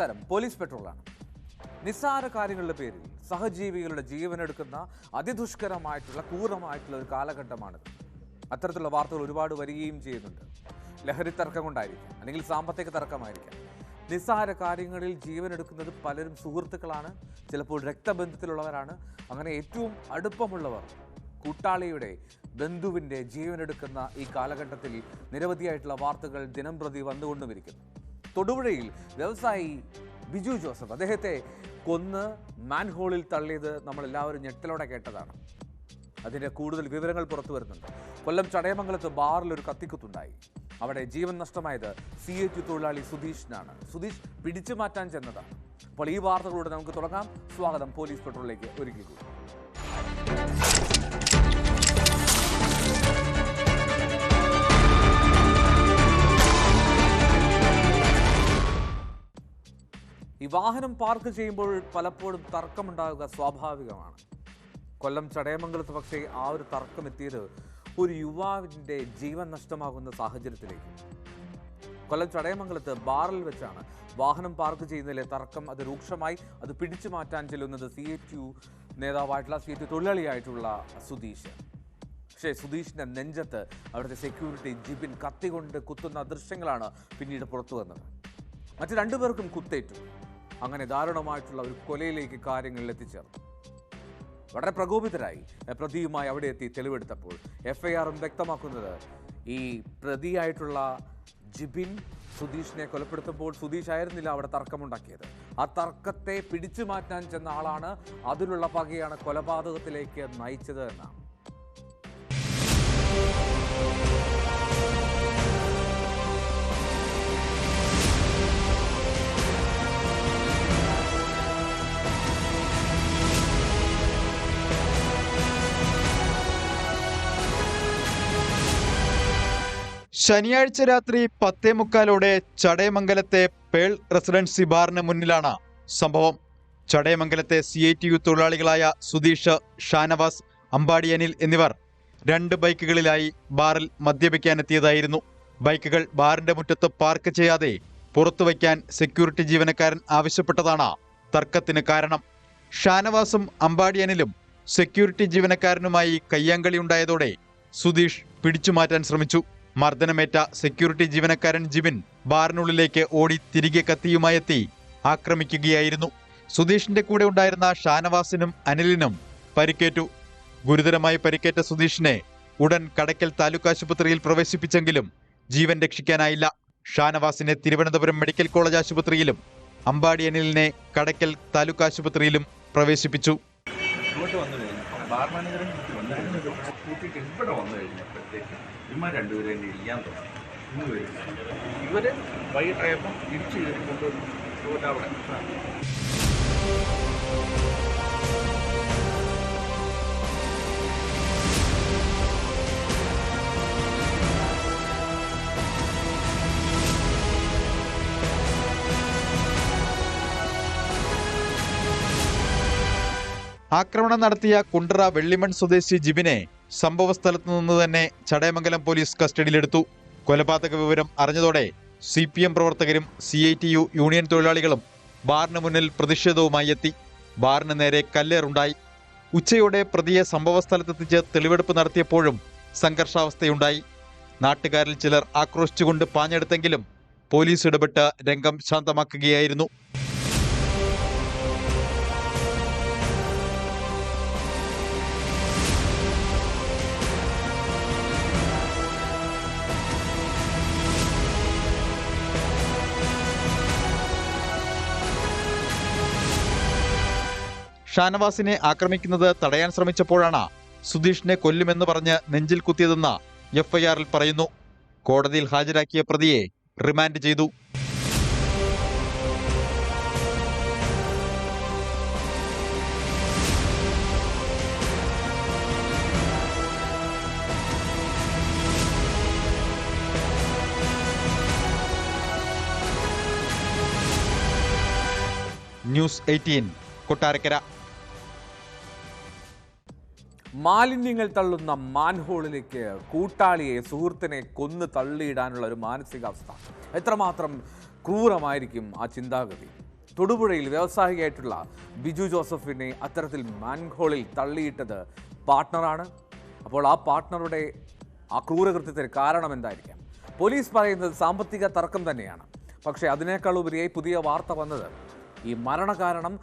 നമസ്കാരം. പോലീസ് പെട്രോളാണ്. നിസ്സാര കാര്യങ്ങളുടെ പേരിൽ സഹജീവികളുടെ ജീവനെടുക്കുന്ന അതിദുഷ്കരമായിട്ടുള്ള ക്രൂരമായിട്ടുള്ള ഒരു കാലഘട്ടമാണിത്. അത്തരത്തിലുള്ള വാർത്തകൾ ഒരുപാട് വരികയും ചെയ്യുന്നുണ്ട്. ലഹരി തർക്കം കൊണ്ടായിരിക്കാം, അല്ലെങ്കിൽ സാമ്പത്തിക തർക്കമായിരിക്കാം. നിസ്സാര കാര്യങ്ങളിൽ ജീവനെടുക്കുന്നത് പലരും സുഹൃത്തുക്കളാണ്, ചിലപ്പോൾ രക്തബന്ധത്തിലുള്ളവരാണ്. അങ്ങനെ ഏറ്റവും അടുപ്പമുള്ളവർ കൂട്ടാളിയുടെ ബന്ധുവിൻ്റെ ജീവനെടുക്കുന്ന ഈ കാലഘട്ടത്തിൽ നിരവധിയായിട്ടുള്ള വാർത്തകൾ ദിനം പ്രതി വന്നുകൊണ്ടുമിരിക്കുന്നു. തൊടുപുഴയിൽ വ്യവസായി ബിജു ജോസഫ്, അദ്ദേഹത്തെ കൊന്ന് മാൻഹോളിൽ തള്ളിയത് നമ്മളെല്ലാവരും ഞെട്ടലോടെ കേട്ടതാണ്. അതിൻ്റെ കൂടുതൽ വിവരങ്ങൾ പുറത്തു വരുന്നുണ്ട്. കൊല്ലം ചടയമംഗലത്ത് ബാറിൽ ഒരു കത്തിക്കുത്തുണ്ടായി. അവിടെ ജീവൻ നഷ്ടമായത് CAT തൊഴിലാളി സുധീഷിനാണ്. സുധീഷ് പിടിച്ചു മാറ്റാൻ ചെന്നതാണ്. അപ്പോൾ ഈ വാർത്തകളോട് നമുക്ക് തുടങ്ങാം. സ്വാഗതം പോലീസ് പെട്രോളിലേക്ക് ഒരിക്കൽ കൂടി. ഈ വാഹനം പാർക്ക് ചെയ്യുമ്പോൾ പലപ്പോഴും തർക്കമുണ്ടാവുക സ്വാഭാവികമാണ്. കൊല്ലം ചടയമംഗലത്ത് പക്ഷേ ആ ഒരു തർക്കം എത്തിയത് ഒരു യുവാവിൻ്റെ ജീവൻ നഷ്ടമാകുന്ന സാഹചര്യത്തിലേക്ക്. കൊല്ലം ചടയമംഗലത്ത് ബാറിൽ വെച്ചാണ് വാഹനം പാർക്ക് ചെയ്യുന്നതിലെ തർക്കം. അത് രൂക്ഷമായി. അത് പിടിച്ചു മാറ്റാൻ ചെല്ലുന്നത് CAT നേതാവായിട്ടുള്ള CAT തൊഴിലാളിയായിട്ടുള്ള സുധീഷ്. പക്ഷേ സുധീഷിൻ്റെ നെഞ്ചത്ത് അവിടുത്തെ സെക്യൂരിറ്റി ജിബിൻ കത്തികൊണ്ട് കുത്തുന്ന ദൃശ്യങ്ങളാണ് പിന്നീട് പുറത്തു വന്നത്. മറ്റ് രണ്ടുപേർക്കും കുത്തേറ്റു. അങ്ങനെ ദാരുണമായിട്ടുള്ള ഒരു കൊലയിലേക്ക് കാര്യങ്ങളിൽ എത്തിച്ചേർന്നു. വളരെ പ്രകോപിതരായി പ്രതിയുമായി അവിടെ എത്തി തെളിവെടുത്തപ്പോൾ FIR-ഉം വ്യക്തമാക്കുന്നത് ഈ പ്രതിയായിട്ടുള്ള ജിബിൻ സുധീഷിനെ കൊലപ്പെടുത്തുമ്പോൾ സുധീഷ് ആയിരുന്നില്ല അവിടെ തർക്കമുണ്ടാക്കിയത്. ആ തർക്കത്തെ പിടിച്ചു മാറ്റാൻ ചെന്ന ആളാണ്. അതിലുള്ള പകയാണ് കൊലപാതകത്തിലേക്ക് നയിച്ചത് എന്നാണ്. ശനിയാഴ്ച രാത്രി 10:45 ചടയമംഗലത്തെ പേൾ റെസിഡൻസി ബാറിന് മുന്നിലാണ് സംഭവം. ചടയമംഗലത്തെ CITU തൊഴിലാളികളായ സുധീഷ്, ഷാനവാസ്, അമ്പാടി അനിൽ എന്നിവർ 2 ബൈക്കുകളിലായി ബാറിൽ മദ്യപിക്കാനെത്തിയതായിരുന്നു. ബൈക്കുകൾ ബാറിന്റെ മുറ്റത്ത് പാർക്ക് ചെയ്യാതെ പുറത്തുവയ്ക്കാൻ സെക്യൂരിറ്റി ജീവനക്കാരൻ ആവശ്യപ്പെട്ടതാണ് തർക്കത്തിന് കാരണം. ഷാനവാസും അമ്പാടി അനിലും സെക്യൂരിറ്റി ജീവനക്കാരനുമായി കയ്യാങ്കളിയുണ്ടായതോടെ സുധീഷ് പിടിച്ചുമാറ്റാൻ ശ്രമിച്ചു. മർദ്ദനമേറ്റ സെക്യൂരിറ്റി ജീവനക്കാരൻ ജിബിൻ ബാറിനുള്ളിലേക്ക് ഓടി തിരികെ കത്തിയുമായെത്തി ആക്രമിക്കുകയായിരുന്നു. സുധീഷിന്റെ കൂടെ ഉണ്ടായിരുന്ന ഷാനവാസിനും അനിലിനും പരിക്കേറ്റു. ഗുരുതരമായി പരിക്കേറ്റ സുധീഷിനെ ഉടൻ കടയ്ക്കൽ താലൂക്ക് ആശുപത്രിയിൽ പ്രവേശിപ്പിച്ചെങ്കിലും ജീവൻ രക്ഷിക്കാനായില്ല. ഷാനവാസിനെ തിരുവനന്തപുരം മെഡിക്കൽ കോളേജ് ആശുപത്രിയിലും അമ്പാടി അനിലിനെ കടയ്ക്കൽ താലൂക്ക് ആശുപത്രിയിലും പ്രവേശിപ്പിച്ചു. ഇവർ രണ്ടുപേരും എന്നെ ഇല്ലാൻ തുടങ്ങി. ഇവർ വൈകിട്ടായപ്പം ഇടിച്ചു കയറിക്കൊണ്ട് അവിടെ ആക്രമണം നടത്തിയ കുണ്ട്ര വെള്ളിമൺ സ്വദേശി ജിബിനെ സംഭവസ്ഥലത്ത് നിന്ന് തന്നെ ചടയമംഗലം പോലീസ് കസ്റ്റഡിയിലെടുത്തു. കൊലപാതക വിവരം അറിഞ്ഞതോടെ CPM പ്രവർത്തകരും CITU യൂണിയൻ തൊഴിലാളികളും ബാറിന് മുന്നിൽ പ്രതിഷേധവുമായി എത്തി. ബാറിന് നേരെ കല്ലേറുണ്ടായി. ഉച്ചയോടെ പ്രതിയെ സംഭവസ്ഥലത്തെത്തിച്ച് തെളിവെടുപ്പ് നടത്തിയപ്പോഴും സംഘർഷാവസ്ഥയുണ്ടായി. നാട്ടുകാരിൽ ചിലർ ആക്രോശിച്ചുകൊണ്ട് പാഞ്ഞെടുത്തെങ്കിലും പോലീസ് ഇടപെട്ട് രംഗം ശാന്തമാക്കുകയായിരുന്നു. ഷാനവാസിനെ ആക്രമിക്കുന്നത് തടയാൻ ശ്രമിച്ചപ്പോഴാണ് സുധീഷിനെ കൊല്ലുമെന്ന് പറഞ്ഞ് നെഞ്ചിൽ കുത്തിയതെന്ന് FIR-ൽ പറയുന്നു. കോടതിയിൽ ഹാജരാക്കിയ പ്രതിയെ റിമാൻഡ് ചെയ്തു. ന്യൂസ് 18 കൊട്ടാരക്കര. മാലിന്യങ്ങൾ തള്ളുന്ന മാൻഹോളിലേക്ക് കൂട്ടാളിയെ, സുഹൃത്തിനെ കൊന്നു തള്ളിയിടാനുള്ള ഒരു മാനസികാവസ്ഥ. എത്രമാത്രം ക്രൂരമായിരിക്കും ആ ചിന്താഗതി. തൊടുപുഴയിൽ വ്യവസായിയായിട്ടുള്ള ബിജു ജോസഫിനെ അത്തരത്തിൽ മാൻഹോളിൽ തള്ളിയിട്ടത് പാർട്ട്ണറാണ്. അപ്പോൾ ആ പാർട്ട്ണറുടെ ആ ക്രൂരകൃത്യത്തിന് കാരണം എന്തായിരിക്കാം? പോലീസ് പറയുന്നത് സാമ്പത്തിക തർക്കം തന്നെയാണ്. പക്ഷേ അതിനേക്കാൾ ഉപരിയായി പുതിയ വാർത്ത വന്നത് ഈ മരണകാരണം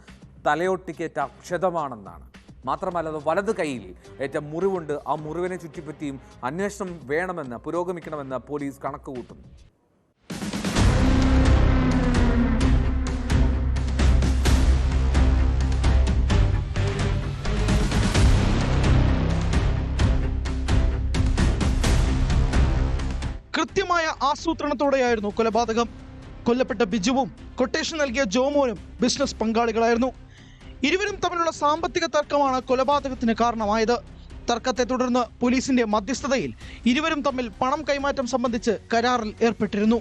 തലയൊട്ടിക്കേറ്റ ക്ഷതമാണെന്നാണ്. മാത്രമല്ല, അത് വലത് കൈയിൽ ഏറ്റ മുറിവുണ്ട്. ആ മുറിവിനെ ചുറ്റിപ്പറ്റിയും അന്വേഷണം വേണമെന്ന്, പുരോഗമിക്കണമെന്ന് പോലീസ് കണക്ക് കൂട്ടുന്നു. കൃത്യമായ ആസൂത്രണത്തോടെയായിരുന്നു കൊലപാതകം. കൊല്ലപ്പെട്ട ബിജുവും കൊട്ടേഷൻ നൽകിയ ജോമോനും ബിസിനസ് പങ്കാളികളായിരുന്നു. ഇരുവരും തമ്മിലുള്ള സാമ്പത്തിക തർക്കമാണ് കൊലപാതകത്തിന് കാരണമായത്. തർക്കത്തെ തുടർന്ന് പോലീസിന്റെ മധ്യസ്ഥതയിൽ ഇരുവരും തമ്മിൽ പണം കൈമാറ്റം സംബന്ധിച്ച് കരാറിൽ ഏർപ്പെട്ടിരുന്നു.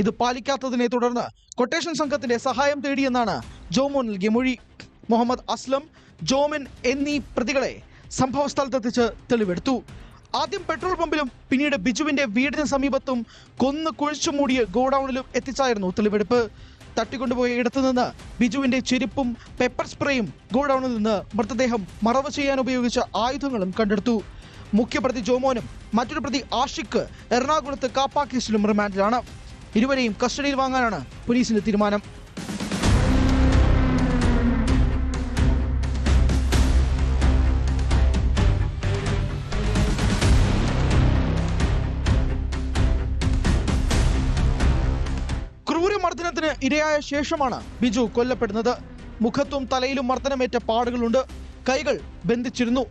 ഇത് പാലിക്കാത്തതിനെ തുടർന്ന് കൊട്ടേഷൻ സംഘത്തിന്റെ സഹായം തേടിയെന്നാണ് ജോമോൻ നൽകിയ മൊഴി. മുഹമ്മദ് അസ്ലം, ജോമിൻ എന്നീ പ്രതികളെ സംഭവ സ്ഥലത്തെത്തിച്ച് തെളിവെടുത്തു. ആദ്യം പെട്രോൾ പമ്പിലും പിന്നീട് ബിജുവിന്റെ വീടിന് സമീപത്തും കൊന്നു കുഴിച്ചു മൂടിയ ഗോഡൌണിലും എത്തിച്ചായിരുന്നു തെളിവെടുപ്പ്. തട്ടിക്കൊണ്ടുപോയ ഇടത്തുനിന്ന് ബിജുവിന്റെ ചെരുപ്പും പെപ്പർ സ്പ്രേയും ഗോഡൌണിൽ നിന്ന് മൃതദേഹം മറവ് ചെയ്യാൻ ഉപയോഗിച്ച ആയുധങ്ങളും കണ്ടെടുത്തു. മുഖ്യപ്രതി ജോമോനും മറ്റൊരു പ്രതി ആഷിഖ് എറണാകുളത്ത് കാപ്പ കേസിലും റിമാൻഡിലാണ്. ഇരുവരെയും കസ്റ്റഡിയിൽ വാങ്ങാനാണ് പോലീസിന്റെ തീരുമാനം. ക്രൂരമർദ്ദനത്തിന് ഇരയായ ശേഷമാണ് ബിജു കൊല്ലപ്പെടുന്നത്. മുഖത്തും തലയിലും മർദ്ദനമേറ്റ പാടുകളുണ്ട്. കൈകൾ ബന്ധിച്ചിരുന്നു.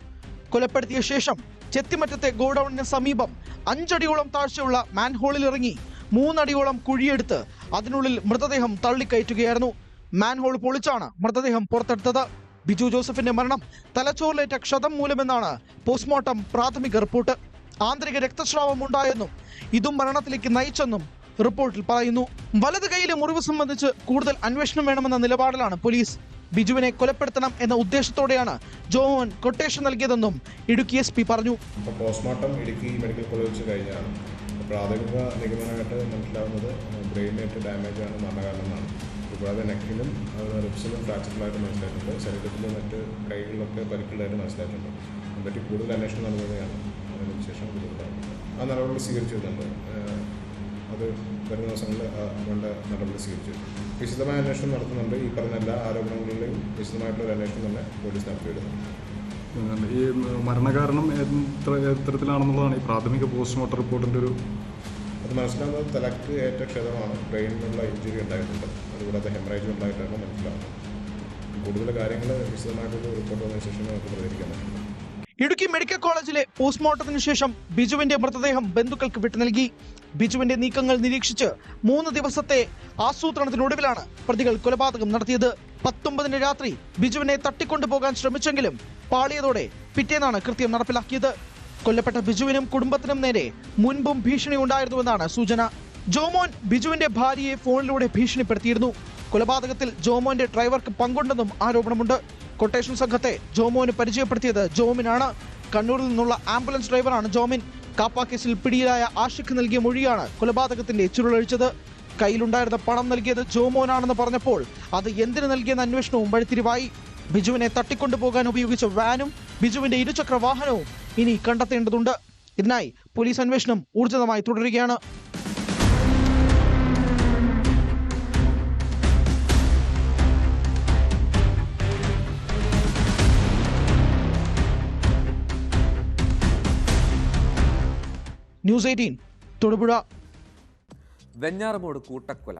കൊലപ്പെടുത്തിയ ശേഷം ചെത്തിമറ്റത്തെ ഗോഡൌണിന് സമീപം 5 അടിയോളം താഴ്ചയുള്ള മാൻഹോളിൽ ഇറങ്ങി 3 അടിയോളം കുഴിയെടുത്ത് അതിനുള്ളിൽ മൃതദേഹം തള്ളിക്കയറ്റുകയായിരുന്നു. മാൻഹോൾ പൊളിച്ചാണ് മൃതദേഹം പുറത്തെടുത്തത്. ബിജു ജോസഫിന്റെ മരണം തലച്ചോറിലേറ്റ ക്ഷതം മൂലമെന്നാണ് പോസ്റ്റ്മോർട്ടം പ്രാഥമിക റിപ്പോർട്ട്. ആന്തരിക രക്തസ്രാവം ഉണ്ടായെന്നും ഇതും മരണത്തിലേക്ക് നയിച്ചെന്നും റിപ്പോർട്ടിൽ പറയുന്നു. വലത് കൈയിലെ മുറിവ് സംബന്ധിച്ച് കൂടുതൽ അന്വേഷണം വേണമെന്ന നിലപാടിലാണ് പോലീസ്. ബിജുവിനെ കൊലപ്പെടുത്തണം എന്ന ഉദ്ദേശത്തോടെയാണ് ജോമോൻ കൊട്ടേഷൻ നൽകിയതെന്നും ഇടുക്കി SP പറഞ്ഞു. പോസ്റ്റ്മോർട്ടം ഇടുക്കി മെഡിക്കൽ കോളേജ് കഴിഞ്ഞാണ്. പ്രാഥമിക നിഗമനമായിട്ട് മനസ്സിലാവുന്നത് ബ്രെയിനേറ്റ് ഡാമേജാണ് മരണകാരണമെന്നാണ്. കൂടാതെ നെക്കിലും റിബ്സിലും ഫ്രാക്ചറിലായിട്ട് മനസ്സിലായിട്ടുണ്ട്. ശരീരത്തിലും മറ്റ് കൈകളിലൊക്കെ പരിക്കുള്ളതായിട്ട് മനസ്സിലായിട്ടുണ്ട്. അതിനെപ്പറ്റി കൂടുതൽ അന്വേഷണം നടത്തുകയാണ്. അതിനുശേഷം ആ നടപടി സ്വീകരിച്ചിട്ടുണ്ട്. അത് വരുന്ന ദിവസങ്ങളിൽ വേണ്ട നടപടി സ്വീകരിച്ചു. വിശദമായ അന്വേഷണം നടത്തുന്നുണ്ട്. ഈ പറഞ്ഞ എല്ലാ ആരോപണങ്ങളിലെയും വിശദമായിട്ടുള്ള അന്വേഷണം തന്നെ പോലീസ് നടത്തിവരുന്നത്. ഈ മരണകാരണം എത്തരത്തിലാണെന്നുള്ളതാണ് ഈ പ്രാഥമിക പോസ്റ്റ്മോർട്ടം റിപ്പോർട്ടിൻ്റെ ഒരു അത് മനസ്സിലാവുന്നത് തലക്ക് ഏറ്റ ക്ഷതമാണ്. ബ്രെയിനിനുള്ള ഇഞ്ചുറി ഉണ്ടായിട്ടുണ്ട്. അതുകൂടാതെ ഹെമറേജ് ഉണ്ടായിട്ടാണ് മനസ്സിലാവുന്നത്. കൂടുതൽ കാര്യങ്ങൾ വിശദമായിട്ടുള്ള റിപ്പോർട്ട് വന്നതിന് ശേഷം നമുക്ക് പ്രതികരിക്കാൻ പറ്റില്ല. ഇടുക്കി മെഡിക്കൽ കോളേജിലെ പോസ്റ്റ്മോർട്ടത്തിന് ശേഷം ബിജുവിന്റെ മൃതദേഹം ബന്ധുക്കൾക്ക് വിട്ടു നൽകി. ബിജുവിന്റെ നീക്കങ്ങൾ നിരീക്ഷിച്ച് 3 ദിവസത്തെ ആസൂത്രണത്തിനൊടുവിലാണ് പ്രതികൾ കൊലപാതകം നടത്തിയത്. 19-ന് രാത്രി ബിജുവിനെ തട്ടിക്കൊണ്ടുപോകാൻ ശ്രമിച്ചെങ്കിലും പാളിയതോടെ പിറ്റേന്നാണ് കൃത്യം നടപ്പിലാക്കിയത്. കൊല്ലപ്പെട്ട ബിജുവിനും കുടുംബത്തിനും നേരെ മുൻപും ഭീഷണി ഉണ്ടായിരുന്നുവെന്നാണ് സൂചന. ജോമോൻ ബിജുവിന്റെ ഭാര്യയെ ഫോണിലൂടെ ഭീഷണിപ്പെടുത്തിയിരുന്നു. കൊലപാതകത്തിൽ ജോമോന്റെ ഡ്രൈവർക്ക് പങ്കുണ്ടെന്നും ആരോപണമുണ്ട്. കൊട്ടേഷൻ സംഘത്തെ ജോമോന് പരിചയപ്പെടുത്തിയത് ജോമിനാണ്. കണ്ണൂരിൽ നിന്നുള്ള ആംബുലൻസ് ഡ്രൈവറാണ് ജോമിൻ. കാപ്പ കേസിൽ പിടിയിലായ ആഷിഖ് നൽകിയ മൊഴിയാണ് കൊലപാതകത്തിന്റെ ചുരുളഴിച്ചത്. കയ്യിലുണ്ടായിരുന്ന പണം നൽകിയത് ജോമോനാണെന്ന് പറഞ്ഞപ്പോൾ അത് എന്തിനു നൽകിയെന്ന അന്വേഷണവും വഴിത്തിരിവായി. ബിജുവിനെ തട്ടിക്കൊണ്ടുപോകാൻ ഉപയോഗിച്ച വാനും ബിജുവിന്റെ ഇരുചക്ര വാഹനവും ഇനി കണ്ടെത്തേണ്ടതുണ്ട്. ഇതിനായി പോലീസ് അന്വേഷണം ഊർജിതമായി തുടരുകയാണ്. ന്യൂസ് 18 തൊടുപുഴ. വെഞ്ഞാറമൂട് കൂട്ടക്കൊല,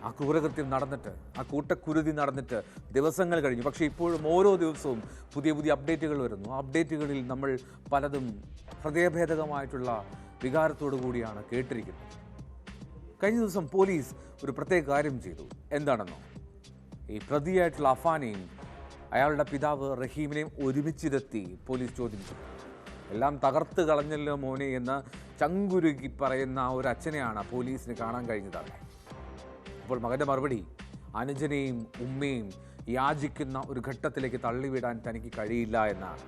ആ ക്രൂരകൃത്യം നടന്നിട്ട്, ആ കൂട്ടക്കുരുതി നടന്നിട്ട് ദിവസങ്ങൾ കഴിഞ്ഞു. പക്ഷേ ഇപ്പോഴും ഓരോ ദിവസവും പുതിയ പുതിയ അപ്ഡേറ്റുകൾ വരുന്നു. ആ അപ്ഡേറ്റുകളിൽ നമ്മൾ പലതും ഹൃദയഭേദകമായിട്ടുള്ള വികാരത്തോടു കൂടിയാണ് കേട്ടിരിക്കുന്നത്. കഴിഞ്ഞ ദിവസം പോലീസ് ഒരു പ്രത്യേക കാര്യം ചെയ്തു. എന്താണെന്നോ, ഈ പ്രതിയായിട്ടുള്ള അഫാനെയും അയാളുടെ പിതാവ് റഹീമിനെയും ഒരുമിച്ചിരുത്തി പോലീസ് ചോദ്യം ചെയ്തു. എല്ലാം തകർത്ത് കളഞ്ഞല്ലോ മോനെ എന്ന് ചങ്കുരുക്കി പറയുന്ന ആ ഒരു അച്ഛനെയാണ് പോലീസിന് കാണാൻ കഴിഞ്ഞത്. അപ്പോൾ മകൻ്റെ മറുപടി അനുജനെയും ഉമ്മയും യാചിക്കുന്ന ഒരു ഘട്ടത്തിലേക്ക് തള്ളിവിടാൻ തനിക്ക് കഴിയില്ല എന്നാണ്.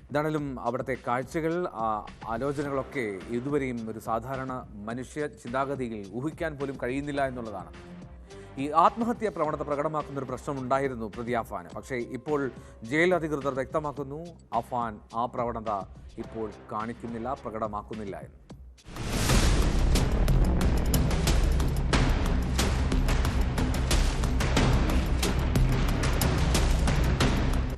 എന്താണെങ്കിലും അവിടുത്തെ കാഴ്ചകൾ, ആലോചനകളൊക്കെ ഇതുവരെയും ഒരു സാധാരണ മനുഷ്യ ചിന്താഗതിയിൽ ഊഹിക്കാൻ പോലും കഴിയുന്നില്ല എന്നുള്ളതാണ്. ഈ ആത്മഹത്യാ പ്രവണത പ്രകടമാക്കുന്ന ഒരു പ്രശ്നമുണ്ടായിരുന്നു പ്രതി അഫാന്. പക്ഷേ ഇപ്പോൾ ജയിൽ അധികൃതർ വ്യക്തമാക്കുന്നു അഫാൻ ആ പ്രവണത ഇപ്പോൾ കാണിക്കുന്നില്ല, പ്രകടമാക്കുന്നില്ല എന്ന്.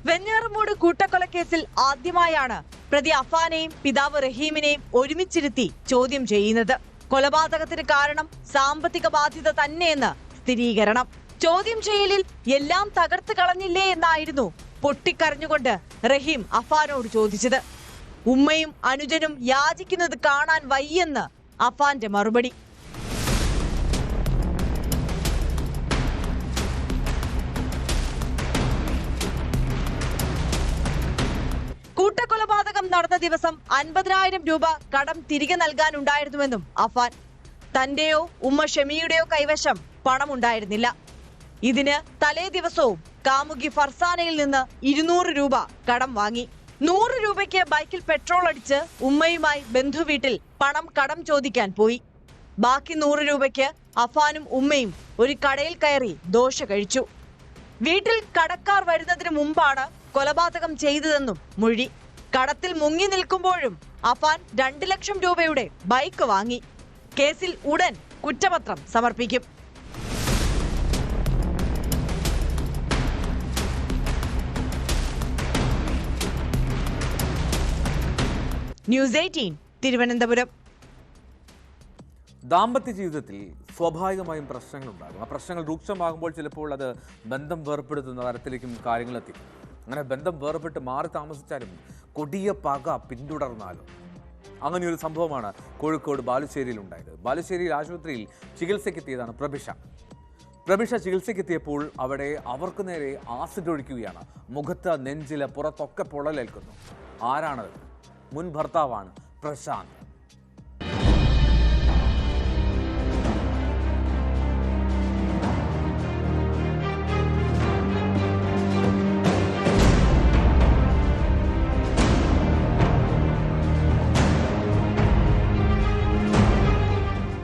വെഞ്ഞാറമൂട് കൂട്ടക്കൊലക്കേസിൽ ആദ്യമായാണ് പ്രതി അഫാനെയും പിതാവ് റഹീമിനെയും ഒരുമിച്ചിരുത്തി ചോദ്യം ചെയ്യുന്നത്. കൊലപാതകത്തിന് കാരണം സാമ്പത്തിക ബാധ്യത തന്നെയെന്ന് സ്ഥിരീകരണം. ചോദ്യം ചെയ്യലിൽ എല്ലാം തകർത്ത് കളഞ്ഞില്ലേ എന്നായിരുന്നു പൊട്ടിക്കരഞ്ഞുകൊണ്ട് റഹീം അഫാനോട് ചോദിച്ചത്. ഉമ്മയും അനുജനും യാചിക്കുന്നത് കാണാൻ വയ്യെന്ന് അഫാന്റെ മറുപടി. കൂട്ടക്കൊലപാതകം നടന്ന ദിവസം 50,000 രൂപ കടം തിരികെ നൽകാനുണ്ടായിരുന്നുവെന്നും അഫാൻ. തന്റെയോ ഉമ്മ ഷമിയുടെയോ കൈവശം പണമുണ്ടായിരുന്നില്ല. ഇതിന് തലേ ദിവസവും കാമുകി ഫർസാനയിൽ നിന്ന് 200 രൂപ കടം വാങ്ങി. 100 രൂപയ്ക്ക് ബൈക്കിൽ പെട്രോൾ അടിച്ച് ഉമ്മയുമായി ബന്ധുവീട്ടിൽ പണം കടം ചോദിക്കാൻ പോയി. ബാക്കി 100 രൂപയ്ക്ക് അഫാനും ഉമ്മയും ഒരു കടയിൽ കയറി ദോശ കഴിച്ചു. വീട്ടിൽ കടക്കാർ വരുന്നതിന് മുമ്പാണ് കൊലപാതകം ചെയ്തതെന്നും മൊഴി. കടത്തിൽ മുങ്ങി നിൽക്കുമ്പോഴും അഫാൻ 2 ലക്ഷം രൂപയുടെ ബൈക്ക് വാങ്ങി. കേസിൽ ഉടൻ കുറ്റപത്രം സമർപ്പിക്കും. ന്യൂസ് 18 തിരുവനന്തപുരം. ദാമ്പത്യ ജീവിതത്തിൽ സ്വാഭാവികമായും പ്രശ്നങ്ങളുണ്ടാകും. ആ പ്രശ്നങ്ങൾ രൂക്ഷമാകുമ്പോൾ ചിലപ്പോൾ അത് ബന്ധം വേർപ്പെടുത്തുന്ന തരത്തിലേക്കും കാര്യങ്ങളെത്തി. അങ്ങനെ ബന്ധം വേർപെട്ട് മാറി താമസിച്ചാലും കൊടിയ പക പിന്തുടർന്നാലും അങ്ങനെയൊരു സംഭവമാണ് കോഴിക്കോട് ബാലുശ്ശേരിയിൽ ഉണ്ടായത്. ബാലുശ്ശേരിയിൽ ആശുപത്രിയിൽ ചികിത്സയ്ക്കെത്തിയതാണ് പ്രഭിഷ ചികിത്സയ്ക്കെത്തിയപ്പോൾ അവിടെ അവർക്ക് നേരെ ആസിഡ് ഒഴിക്കുകയാണ്. മുഖത്ത്, നെഞ്ചില്, പുറത്തൊക്കെ പൊള്ളലേൽക്കുന്നു. ആരാണത്? മുൻ ഭർത്താവാണ് പ്രശാന്ത്.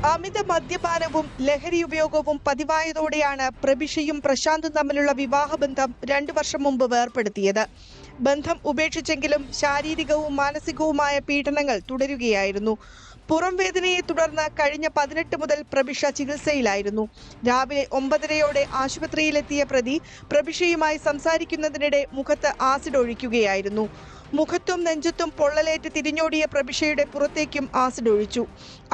അമിത മദ്യപാനവും ലഹരി ഉപയോഗവും പതിവായതോടെയാണ് പ്രഭിഷയും പ്രശാന്തും തമ്മിലുള്ള വിവാഹബന്ധം 2 വർഷം മുമ്പ് വേർപെടുത്തിയത്. ബന്ധം ഉപേക്ഷിച്ചെങ്കിലും ശാരീരികവും മാനസികവുമായ പീഡനങ്ങൾ തുടരുകയായിരുന്നു. പുറം വേദനയെ തുടർന്ന് കഴിഞ്ഞ 18 മുതൽ പ്രഭിഷ ചികിത്സയിലായിരുന്നു. രാവിലെ 9:30 ആശുപത്രിയിലെത്തിയ പ്രതി പ്രഭിഷയുമായി സംസാരിക്കുന്നതിനിടെ മുഖത്ത് ആസിഡ് ഒഴിക്കുകയായിരുന്നു. മുഖത്തും നെഞ്ചത്തും പൊള്ളലേറ്റ് തിരിഞ്ഞോടിയ പ്രഭിഷയുടെ പുറത്തേക്കും ആസിഡ് ഒഴിച്ചു.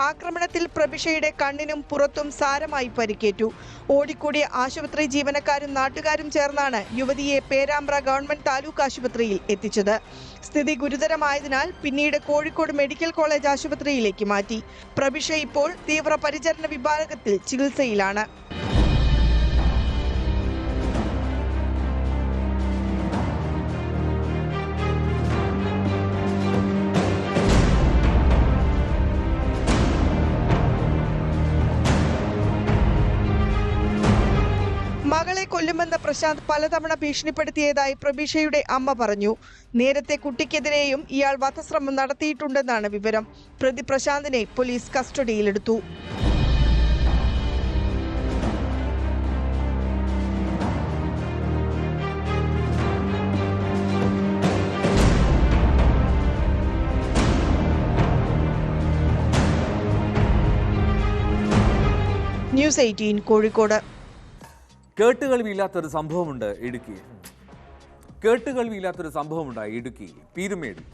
ആക്രമണത്തിൽ പ്രഭിഷയുടെ കണ്ണിനും പുറത്തും സാരമായി പരിക്കേറ്റു. ഓടിക്കൂടിയ ആശുപത്രി ജീവനക്കാരും നാട്ടുകാരും ചേർന്നാണ് യുവതിയെ പേരാമ്പ്ര ഗവൺമെന്റ് താലൂക്ക് ആശുപത്രിയിൽ എത്തിച്ചത്. സ്ഥിതി ഗുരുതരമായതിനാൽ പിന്നീട് കോഴിക്കോട് മെഡിക്കൽ കോളേജ് ആശുപത്രിയിലേക്ക് മാറ്റി. പ്രഭിഷ ഇപ്പോൾ തീവ്രപരിചരണ വിഭാഗത്തിൽ ചികിത്സയിലാണ്. മകളെ കൊല്ലുമെന്ന് പ്രശാന്ത് പലതവണ ഭീഷണിപ്പെടുത്തിയതായി പ്രഭിഷയുടെ അമ്മ പറഞ്ഞു. നേരത്തെ കുട്ടിക്കെതിരെയും ഇയാൾ വധശ്രമം നടത്തിയിട്ടുണ്ടെന്നാണ് വിവരം. പ്രതി പ്രശാന്തിനെ പോലീസ് കസ്റ്റഡിയിലെടുത്തു. ന്യൂസ് 18 കോഴിക്കോട്. കേട്ടുകേൾവിയില്ലാത്തൊരു സംഭവമുണ്ട് ഇടുക്കിയിൽ പീരുമേടിൽ.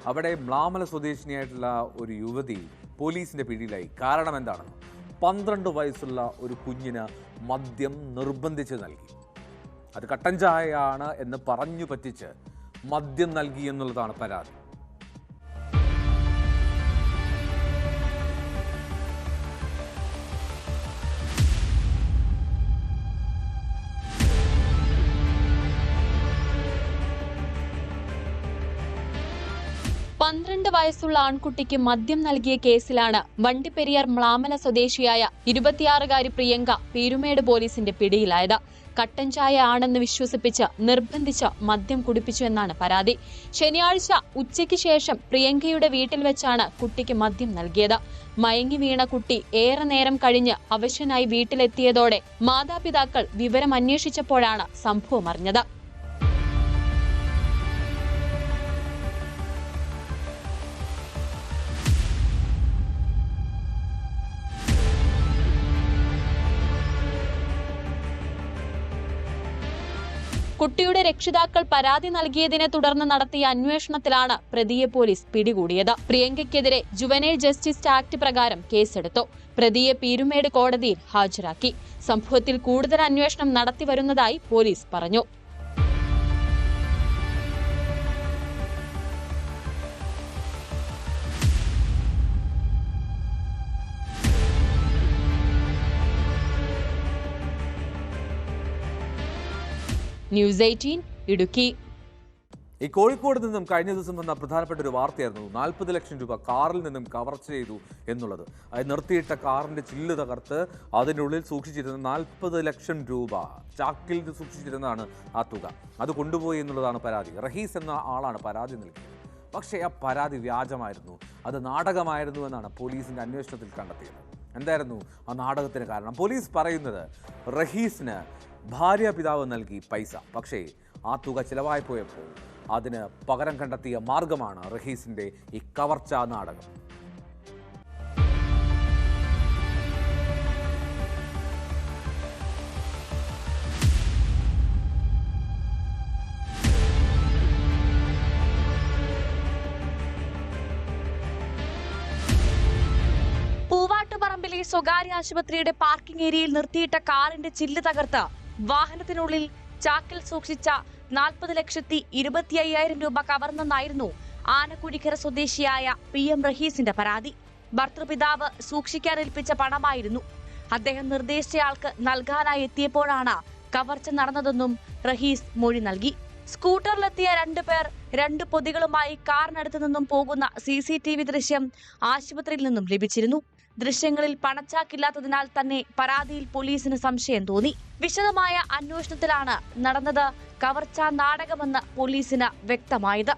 അവിടെ മ്ലാമല സ്വദേശിനിയായിട്ടുള്ള ഒരു യുവതി പോലീസിന്റെ പിടിയിലായി. കാരണം എന്താണെന്ന്? 12 വയസ്സുള്ള ഒരു കുഞ്ഞിന് മദ്യം നിർബന്ധിച്ച് നൽകി. അത് കട്ടൻ ചായയാണ് എന്ന് പറഞ്ഞു പറ്റിച്ച് മദ്യം നൽകി എന്നുള്ളതാണ് പരാതി. വയസ്സുള്ള ആൺകുട്ടിക്ക് മദ്യം നൽകിയ കേസിലാണ് വണ്ടിപ്പെരിയാർ മ്ലാമല സ്വദേശിയായ 26-കാരി പ്രിയങ്ക പീരുമേട് പോലീസിന്റെ പിടിയിലായത്. കട്ടൻ ചായ ആണെന്ന് വിശ്വസിപ്പിച്ച് നിർബന്ധിച്ച് മദ്യം കുടിപ്പിച്ചു എന്നാണ് പരാതി. ശനിയാഴ്ച ഉച്ചയ്ക്ക് ശേഷം പ്രിയങ്കയുടെ വീട്ടിൽ വെച്ചാണ് കുട്ടിക്ക് മദ്യം നൽകിയത്. മയങ്ങി വീണ കുട്ടി ഏറെ നേരം കഴിഞ്ഞ് അവശനായി വീട്ടിലെത്തിയതോടെ മാതാപിതാക്കൾ വിവരം അന്വേഷിച്ചപ്പോഴാണ് സംഭവം അറിഞ്ഞത്. കുട്ടിയുടെ രക്ഷിതാക്കൾ പരാതി നൽകിയതിനെ തുടർന്ന് നടത്തിയ അന്വേഷണത്തിലാണ് പ്രതിയെ പോലീസ് പിടികൂടിയത്. പ്രിയങ്കയ്ക്കെതിരെ ജുവനൈൽ ജസ്റ്റിസ് ആക്ട് പ്രകാരം കേസെടുത്തു. പ്രതിയെ പീരുമേട് കോടതിയിൽ ഹാജരാക്കി. സംഭവത്തിൽ കൂടുതൽ അന്വേഷണം നടത്തിവരുന്നതായി പോലീസ് പറഞ്ഞു. ന്യൂസ് 18 ഇടുക്കി. ഈ കോഴിക്കോട് നിന്നും കഴിഞ്ഞ ദിവസം വന്ന പ്രധാനപ്പെട്ട ഒരു വാർത്തയായിരുന്നു 40 ലക്ഷം രൂപ കാറിൽ നിന്നും കവർച്ച ചെയ്തു എന്നുള്ളത്. അത് നിർത്തിയിട്ട കാറിന്റെ ചില്ല് തകർത്ത് അതിനുള്ളിൽ സൂക്ഷിച്ചിരുന്ന 40 ലക്ഷം രൂപ ചാക്കിൽ സൂക്ഷിച്ചിരുന്നതാണ് ആ തുക. അത് കൊണ്ടുപോയി എന്നുള്ളതാണ് പരാതി. റഹീസ് എന്ന ആളാണ് പരാതി നൽകിയത്. പക്ഷേ ആ പരാതി വ്യാജമായിരുന്നു, അത് നാടകമായിരുന്നു എന്നാണ് പോലീസിന്റെ അന്വേഷണത്തിൽ കണ്ടെത്തിയത്. എന്തായിരുന്നു ആ നാടകത്തിന് കാരണം? പോലീസ് പറയുന്നത് റഹീസിന് ഭാര്യ പിതാവ് നൽകി പൈസ, പക്ഷേ ആ തുക ചിലവായി പോയപ്പോൾ അതിന് പകരം കണ്ടെത്തിയ മാർഗമാണ് റഹീസിന്റെ ഈ കവർച്ചാ നാടകം. പൂവാട്ടുപറമ്പിലെ സ്വകാര്യ ആശുപത്രിയുടെ പാർക്കിംഗ് ഏരിയയിൽ നിർത്തിയിട്ട കാറിന്റെ ചില്ല് തകർത്ത് വാഹനത്തിനുള്ളിൽ ചാക്കിൽ സൂക്ഷിച്ച 40,25,000 രൂപ കവർന്നെന്നായിരുന്നു ആനക്കുഴിക്കര സ്വദേശിയായ PM റഹീസിന്റെ പരാതി. ഭർത്തൃപിതാവ് സൂക്ഷിക്കാനേൽപ്പിച്ച പണമായിരുന്നു. അദ്ദേഹം നിർദ്ദേശിച്ചയാൾക്ക് നൽകാനായി എത്തിയപ്പോഴാണ് കവർച്ച നടന്നതെന്നും റഹീസ് മൊഴി നൽകി. സ്കൂട്ടറിലെത്തിയ 2 പേർ 2 പൊതികളുമായി കാറിനടുത്ത് നിന്നും പോകുന്ന CCTV ദൃശ്യം ആശുപത്രിയിൽ നിന്നും ലഭിച്ചിരുന്നു. ദൃശ്യങ്ങളിൽ പണച്ചാക്കില്ലാത്തതിനാൽ തന്നെ പരാതിയിൽ പോലീസിന് സംശയം തോന്നി. വിശദമായ അന്വേഷണത്തിലാണ് നടന്നത് കവർച്ചാ നാടകമെന്ന് പോലീസിന് വ്യക്തമായത്.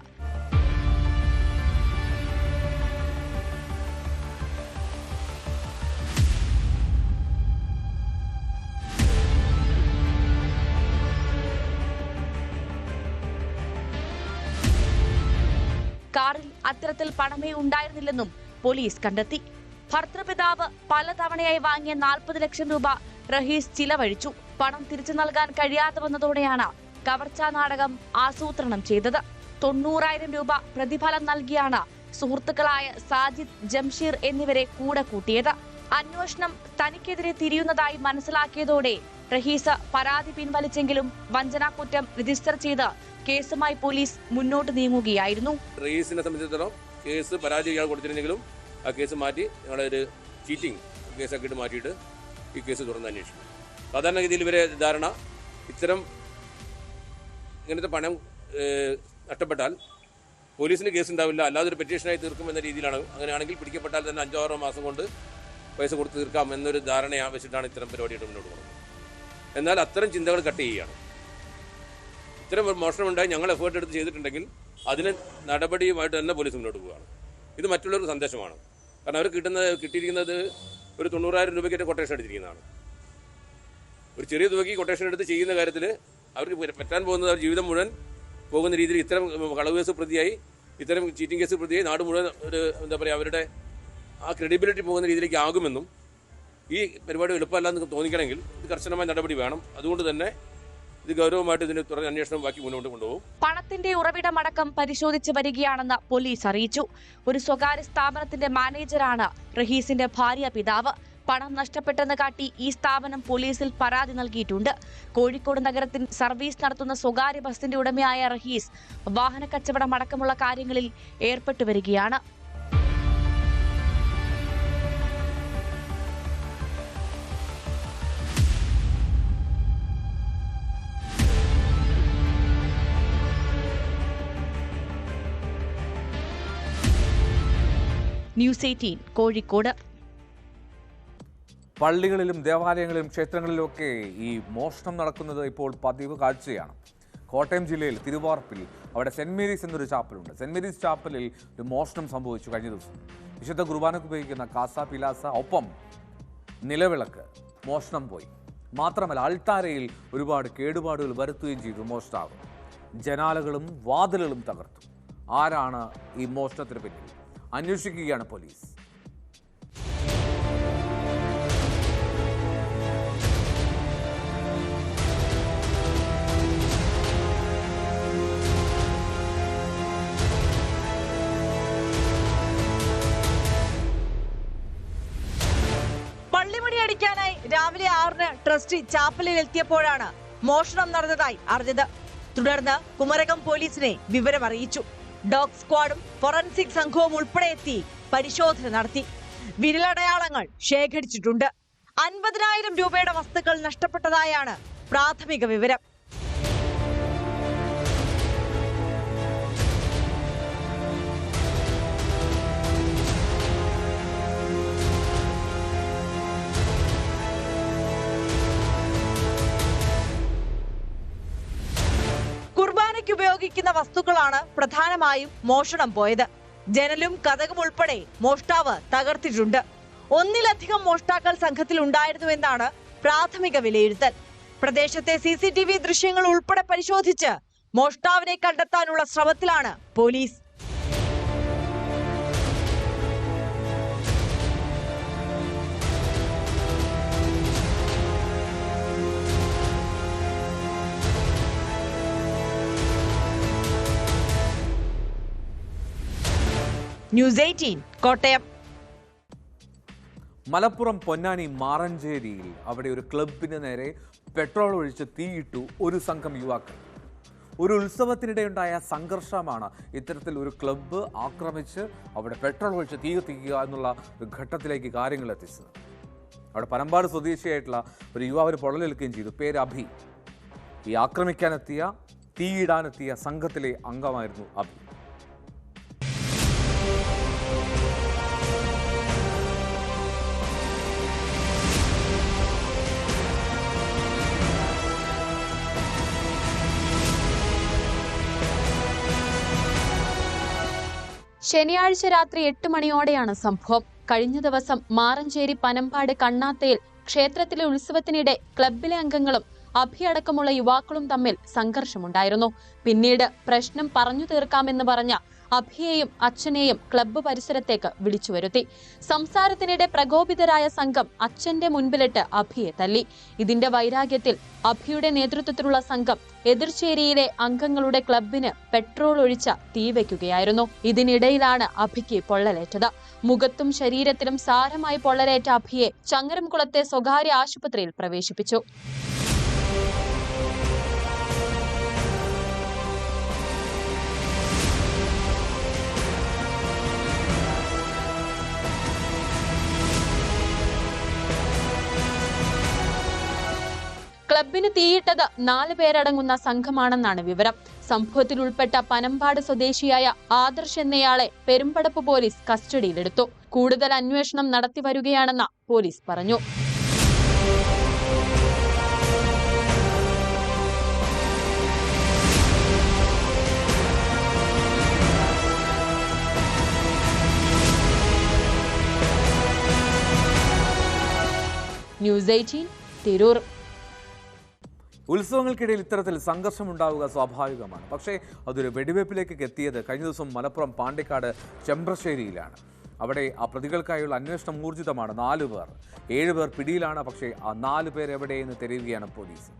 കാറിൽ അത്തരത്തിൽ പണമേ ഉണ്ടായിരുന്നില്ലെന്നും പോലീസ് കണ്ടെത്തി. ഭർത്തൃപിതാവ് പലതവണയായി വാങ്ങിയ 40 ലക്ഷം രൂപ റഹീസ് ചിലവഴിച്ചു. പണം തിരിച്ചു നൽകാൻ കഴിയാതെ വന്നതോടെയാണ് കവർച്ചാ നാടകം ആസൂത്രണം ചെയ്തത്. 90,000 രൂപ പ്രതിഫലം നൽകിയാണ് സുഹൃത്തുക്കളായ സാജിദ്, ജംഷീർ എന്നിവരെ കൂടെ കൂട്ടിയത്. അന്വേഷണം തനിക്കെതിരെ തിരിയുന്നതായി മനസ്സിലാക്കിയതോടെ റഹീസ് പരാതി പിൻവലിച്ചെങ്കിലും വഞ്ചനാക്കുറ്റം രജിസ്റ്റർ ചെയ്ത് കേസുമായി പോലീസ് മുന്നോട്ട് നീങ്ങുകയായിരുന്നു. റഹീസിനെ സംബന്ധിച്ചിടത്തോളം കേസ് പരാതി ഇയാൾ കൊടുത്തിരുന്നെങ്കിലും ആ കേസ് മാറ്റി ഞങ്ങളൊരു ചീറ്റിംഗ് കേസാക്കിയിട്ട് മാറ്റിയിട്ട് ഈ കേസ് തുറന്ന് അന്വേഷിക്കും. സാധാരണഗതിയിൽ ഇവരെ ധാരണ ഇങ്ങനത്തെ പണം നഷ്ടപ്പെട്ടാൽ പോലീസിന് കേസ് ഉണ്ടാവില്ല, അല്ലാതെ ഒരു പെറ്റീഷനായി തീർക്കും എന്ന രീതിയിലാണ്. അങ്ങനെയാണെങ്കിൽ പിടിക്കപ്പെട്ടാൽ തന്നെ 5-6 മാസം കൊണ്ട് പൈസ കൊടുത്ത് തീർക്കാം എന്നൊരു ധാരണ വെച്ചിട്ടാണ് ഇത്തരം പരിപാടിയായിട്ട് മുന്നോട്ട് പോകുന്നത്. എന്നാൽ അത്തരം ചിന്തകൾ കട്ട് ചെയ്യുകയാണ്. ഇത്തരം മോഷണമുണ്ടായി ഞങ്ങൾ എഫേർട്ട് എടുത്ത് ചെയ്തിട്ടുണ്ടെങ്കിൽ അതിന് നടപടിയുമായിട്ട് തന്നെ പോലീസ് മുന്നോട്ട് പോവുകയാണ്. ഇത് മറ്റുള്ളവർക്ക് സന്ദേശമാണ്. കാരണം അവർ കിട്ടിയിരിക്കുന്നത് ഒരു 90,000 രൂപയ്ക്ക് കൊട്ടേഷൻ എടുത്തിരിക്കുന്നതാണ്. ഒരു ചെറിയ തുകയ്ക്ക് കൊട്ടേഷൻ എടുത്ത് ചെയ്യുന്ന കാര്യത്തിൽ അവർക്ക് പറ്റാൻ പോകുന്നത് അവർ ജീവിതം മുഴുവൻ പോകുന്ന രീതിയിൽ ഇത്തരം കളവ് കേസ് പ്രതിയായി, ഇത്തരം ചീറ്റിംഗ് കേസ് പ്രതിയായി നാട് മുഴുവൻ ഒരു അവരുടെ ആ ക്രെഡിബിലിറ്റി പോകുന്ന രീതിയിലേക്ക് ആകുമെന്നും ഈ പരിപാടി എളുപ്പമല്ലാന്ന് തോന്നിക്കണമെങ്കിൽ ഇത് കർശനമായ നടപടി വേണം. അതുകൊണ്ട് തന്നെ ഇത് ഗൗരവമായിട്ട് ഇതിന് തുടർ അന്വേഷണം ബാക്കി മുന്നോട്ട് കൊണ്ടുപോകും. പണത്തിന്റെ ഉറവിടമടക്കം പരിശോധിച്ച് വരികയാണെന്ന് പോലീസ് അറിയിച്ചു. ഒരു സ്വകാര്യ സ്ഥാപനത്തിന്റെ മാനേജറാണ് റഹീസിന്റെ ഭാര്യ പിതാവ്. പണം നഷ്ടപ്പെട്ടെന്ന് കാട്ടി ഈ സ്ഥാപനം പോലീസിൽ പരാതി നൽകിയിട്ടുണ്ട്. കോഴിക്കോട് നഗരത്തിൽ സർവീസ് നടത്തുന്ന സ്വകാര്യ ബസിന്റെ ഉടമയായ റഹീസ് വാഹന കച്ചവടം അടക്കമുള്ള കാര്യങ്ങളിൽ ഏർപ്പെട്ടു വരികയാണ്. ന്യൂസ് 18 കോഴിക്കോട്. പള്ളികളിലും ദേവാലയങ്ങളിലും ക്ഷേത്രങ്ങളിലുമൊക്കെ ഈ മോഷണം നടക്കുന്നത് ഇപ്പോൾ പതിവ് കാഴ്ചയാണ്. കോട്ടയം ജില്ലയിൽ തിരുവാർപ്പിൽ അവിടെ സെന്റ് മേരീസ് എന്നൊരു ചാപ്പലുണ്ട്. സെന്റ് മേരീസ് ചാപ്പലിൽ ഒരു മോഷണം സംഭവിച്ചു കഴിഞ്ഞ ദിവസം. വിശുദ്ധ കുർബാനയ്ക്ക് ഉപയോഗിക്കുന്ന കാസ പിലാസ ഒപ്പം നിലവിളക്ക് മോഷണം പോയി. മാത്രമല്ല അൾത്താരയിൽ ഒരുപാട് കേടുപാടുകൾ വരുത്തുകയും ചെയ്തു മോഷ്ടാവ്. ജനാലകളും വാതിലുകളും തകർത്തു. ആരാണ് ഈ മോഷണത്തിന് പിന്നിൽ? അന്വേഷിക്കുകയാണ് പോലീസ്. പള്ളിമണി അടിക്കാനായി രാവിലെ 6-ന് ട്രസ്റ്റി ചാപ്പലിൽ എത്തിയപ്പോഴാണ് മോഷണം നടന്നതായി അറിഞ്ഞത്. തുടർന്ന് കുമരകം പോലീസിനെ വിവരം അറിയിച്ചു. ഡോഗ് സ്ക്വാഡും ഫോറൻസിക് സംഘവും ഉൾപ്പെടെ എത്തി പരിശോധന നടത്തി. വിരലടയാളങ്ങൾ ശേഖരിച്ചിട്ടുണ്ട്. 50,000 രൂപയുടെ വസ്തുക്കൾ നഷ്ടപ്പെട്ടതായാണ് പ്രാഥമിക വിവരം. കുർബാനയ്ക്ക് ഉപയോഗിക്കുന്ന വസ്തുക്കളാണ് പ്രധാനമായും മോഷണം പോയത്. ജനലും കതകും ഉൾപ്പെടെ മോഷ്ടാവ് തകർത്തിട്ടുണ്ട്. ഒന്നിലധികം മോഷ്ടാക്കൾ സംഘത്തിൽ ഉണ്ടായിരുന്നുവെന്നാണ് പ്രാഥമിക വിലയിരുത്തൽ. പ്രദേശത്തെ CCTV ദൃശ്യങ്ങൾ ഉൾപ്പെടെ പരിശോധിച്ച് മോഷ്ടാവിനെ കണ്ടെത്താനുള്ള ശ്രമത്തിലാണ് പോലീസ്. ന്യൂസ് 18 കോട്ടയം. മലപ്പുറം പൊന്നാനി മാറഞ്ചേരിയിൽ അവിടെ ഒരു ക്ലബിന് നേരെ പെട്രോൾ ഒഴിച്ച് തീയിട്ടു ഒരു സംഘം യുവാക്കൾ. ഒരു ഉത്സവത്തിനിടെയുണ്ടായ സംഘർഷമാണ് ഇത്തരത്തിൽ ഒരു ക്ലബ്ബ് ആക്രമിച്ച് അവിടെ പെട്രോൾ ഒഴിച്ച് തീ കത്തിക്കുക എന്നുള്ള ഒരു ഘട്ടത്തിലേക്ക് കാര്യങ്ങൾ എത്തിച്ചത്. അവിടെ പനമ്പാട് സ്വദേശിയായിട്ടുള്ള ഒരു യുവാവിന് പൊള്ളലേൽക്കുകയും ചെയ്തു. പേര് അഭി. ഈ ആക്രമിക്കാനെത്തിയ തീയിടാനെത്തിയ സംഘത്തിലെ അംഗമായിരുന്നു അഭി. ശനിയാഴ്ച രാത്രി 8 മണിയോടെയാണ് സംഭവം. കഴിഞ്ഞ ദിവസം മാറഞ്ചേരി പനമ്പാട് കണ്ണാത്തയിൽ ക്ഷേത്രത്തിലെ ഉത്സവത്തിനിടെ ക്ലബിലെ അംഗങ്ങളും അഭിയടക്കമുള്ള യുവാക്കളും തമ്മിൽ സംഘർഷമുണ്ടായിരുന്നു. പിന്നീട് പ്രശ്നം പറഞ്ഞു തീർക്കാമെന്ന് പറഞ്ഞ അഭിയെയും അച്ഛനെയും ക്ലബ്ബ് പരിസരത്തേക്ക് വിളിച്ചു വരുത്തി. സംസാരത്തിനിടെ പ്രകോപിതരായ സംഘം അച്ഛന്റെ മുൻപിലിട്ട് അഭിയെ തല്ലി. ഇതിന്റെ വൈരാഗ്യത്തിൽ അഭിയുടെ നേതൃത്വത്തിലുള്ള സംഘം എതിർചേരിയിലെ അംഗങ്ങളുടെ ക്ലബിന് പെട്രോൾ ഒഴിച്ച തീ വയ്ക്കുകയായിരുന്നു. ഇതിനിടയിലാണ് അഭിക്ക് പൊള്ളലേറ്റത്. മുഖത്തും ശരീരത്തിലും സാരമായി പൊള്ളലേറ്റ അഭിയെ ചങ്ങരംകുളത്തെ സ്വകാര്യ ആശുപത്രിയിൽ പ്രവേശിപ്പിച്ചു. ക്ലബിന് തീയിട്ടത് 4 പേരടങ്ങുന്ന സംഘമാണെന്നാണ് വിവരം. സംഭവത്തിൽ ഉൾപ്പെട്ട പനമ്പാട് സ്വദേശിയായ ആദർശ് എന്നയാളെ പെരുമ്പടപ്പ് പോലീസ് കസ്റ്റഡിയിലെടുത്തു. കൂടുതൽ അന്വേഷണം നടത്തി വരികയാണെന്ന് പോലീസ് പറഞ്ഞു. ന്യൂസ് 18 തിരൂർ. ഉത്സവങ്ങൾക്കിടയിൽ ഇത്തരത്തിൽ സംഘർഷമുണ്ടാവുക സ്വാഭാവികമാണ്. പക്ഷേ അതൊരു വെടിവയ്പ്പിലേക്ക് എത്തിയത് കഴിഞ്ഞ ദിവസം മലപ്പുറം പാണ്ടിക്കാട് ചെമ്പ്രശ്ശേരിയിലാണ്. അവിടെ ആ പ്രതികൾക്കായുള്ള അന്വേഷണം ഊർജിതമാണ്. 4 പേർ, 7 പേർ പിടിയിലാണ്. പക്ഷേ ആ 4 പേർ എവിടെയെന്ന് തിരയുകയാണ് പോലീസ്.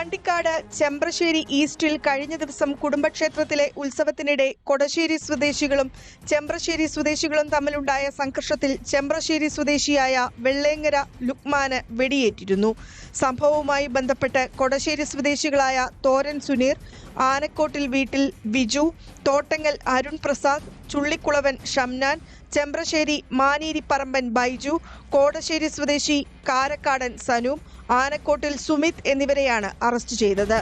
പാണ്ടിക്കാട് ചെമ്പ്രശ്ശേരി ഈസ്റ്റിൽ കഴിഞ്ഞ ദിവസം കുടുംബക്ഷേത്രത്തിലെ ഉത്സവത്തിനിടെ കൊടശ്ശേരി സ്വദേശികളും ചെമ്പ്രശ്ശേരി സ്വദേശികളും തമ്മിലുണ്ടായ സംഘർഷത്തിൽ ചെമ്പ്രശ്ശേരി സ്വദേശിയായ വെള്ളേങ്ങര ലുക്മാന് വെടിയേറ്റിരുന്നു. സംഭവവുമായി ബന്ധപ്പെട്ട് കൊടശ്ശേരി സ്വദേശികളായ തോരൻ സുനീർ, ആനക്കോട്ടിൽ വീട്ടിൽ ബിജു, തോട്ടങ്ങൽ അരുൺ പ്രസാദ്, ചുള്ളിക്കുളവൻ ഷംനാൻ, ചെമ്പ്രശ്ശേരി മാനീരിപ്പറമ്പൻ ബൈജു, കോടശ്ശേരി സ്വദേശി കാരക്കാടൻ സനു, ആനക്കോട്ടിൽ സുമിത് എന്നിവരെയാണ് അറസ്റ്റ് ചെയ്തത്.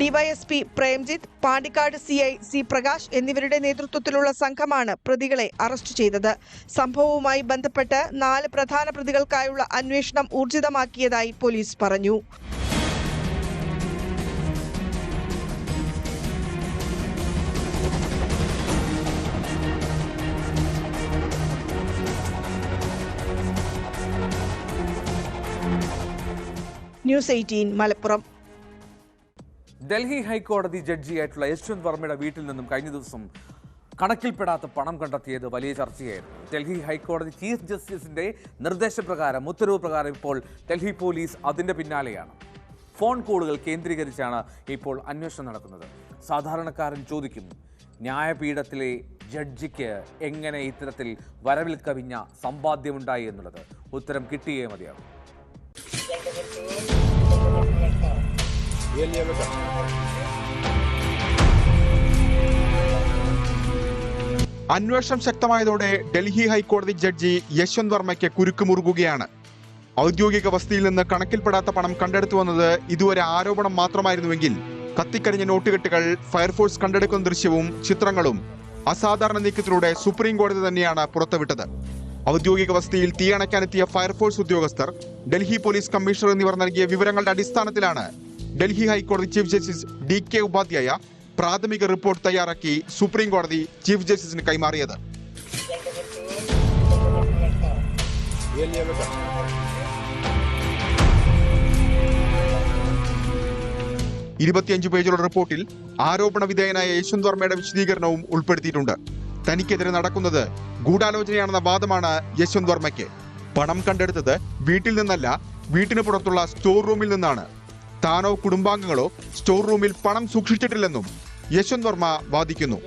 DYSP Premjith, Pandikkad CI C Prakash എന്നിവരുടെ നേതൃത്വത്തിലുള്ള സംഘമാണ് പ്രതികളെ അറസ്റ്റ് ചെയ്തത്. സംഭവവുമായി ബന്ധപ്പെട്ട് 4 പ്രധാന പ്രതികൾക്കായുള്ള അന്വേഷണം ഊർജിതമാക്കിയതായി പോലീസ് പറഞ്ഞു. ന്യൂസ് 18 മലപ്പുറം. ഡൽഹി ഹൈക്കോടതി ജഡ്ജിയായിട്ടുള്ള യശ്വന്ത് വർമ്മയുടെ വീട്ടിൽ നിന്നും കഴിഞ്ഞ ദിവസം കണക്കിൽപ്പെടാത്ത പണം കണ്ടെത്തിയത് വലിയ ചർച്ചയായിരുന്നു. ഡൽഹി ഹൈക്കോടതി ചീഫ് ജസ്റ്റിസിന്റെ നിർദ്ദേശപ്രകാരം, ഉത്തരവ് പ്രകാരം ഇപ്പോൾ ഡൽഹി പോലീസ് അതിന്റെ പിന്നാലെയാണ്. ഫോൺ കോളുകൾ കേന്ദ്രീകരിച്ചാണ് ഇപ്പോൾ അന്വേഷണം നടക്കുന്നത്. സാധാരണക്കാരൻ ചോദിക്കും, ന്യായപീഠത്തിലെ ജഡ്ജിക്ക് എങ്ങനെ ഇത്തരത്തിൽ വരവിൽ കവിഞ്ഞ സമ്പാദ്യമുണ്ടായി എന്നുള്ളത്. ഉത്തരം കിട്ടിയേ മതിയാകും. അന്വേഷണം ശക്തമായതോടെ ഡൽഹി ഹൈക്കോടതി ജഡ്ജി യശ്വന്ത് വർമ്മയ്ക്ക് കുരുക്കുമുറുകുകയാണ്. ഔദ്യോഗിക വസതിയിൽ നിന്ന് കണക്കിൽപ്പെടാത്ത പണം കണ്ടെടുത്തുവെന്നത് ഇതുവരെ ആരോപണം മാത്രമായിരുന്നുവെങ്കിൽ കത്തിക്കരിഞ്ഞ നോട്ടുകെട്ടുകൾ ഫയർഫോഴ്സ് കണ്ടെടുക്കുന്ന ദൃശ്യവും ചിത്രങ്ങളും അസാധാരണ നീക്കത്തിലൂടെ സുപ്രീം കോടതി തന്നെയാണ് പുറത്തുവിട്ടത്. ഔദ്യോഗിക വസതിയിൽ തീയണയ്ക്കാനെത്തിയ ഫയർഫോഴ്സ് ഉദ്യോഗസ്ഥർ, ഡൽഹി പോലീസ് കമ്മീഷണർ എന്നിവർ നൽകിയ വിവരങ്ങളുടെ അടിസ്ഥാനത്തിലാണ് ഡൽഹി ഹൈക്കോടതി ചീഫ് ജസ്റ്റിസ് DK ഉപാധ്യായ പ്രാഥമിക റിപ്പോർട്ട് തയ്യാറാക്കി സുപ്രീം കോടതി ചീഫ് ജസ്റ്റിസിന് കൈമാറിയത്. 25 പേജുള്ള റിപ്പോർട്ടിൽ ആരോപണ വിധേയനായ യശ്വന്ത് വർമ്മയുടെ വിശദീകരണവും ഉൾപ്പെടുത്തിയിട്ടുണ്ട്. തനിക്കെതിരെ നടക്കുന്നത് ഗൂഢാലോചനയാണെന്ന വാദമാണ് യശ്വന്ത് വർമ്മയ്ക്ക്. പണം കണ്ടെടുത്തത് വീട്ടിൽ നിന്നല്ല, വീട്ടിന് പുറത്തുള്ള സ്റ്റോർ റൂമിൽ നിന്നാണ്. താനോ കുടുംബാംഗങ്ങളോ സ്റ്റോർ റൂമിൽ പണം സൂക്ഷിച്ചിട്ടില്ലെന്നും യശ്വന്ത് വർമ്മ വാദിക്കുന്നു.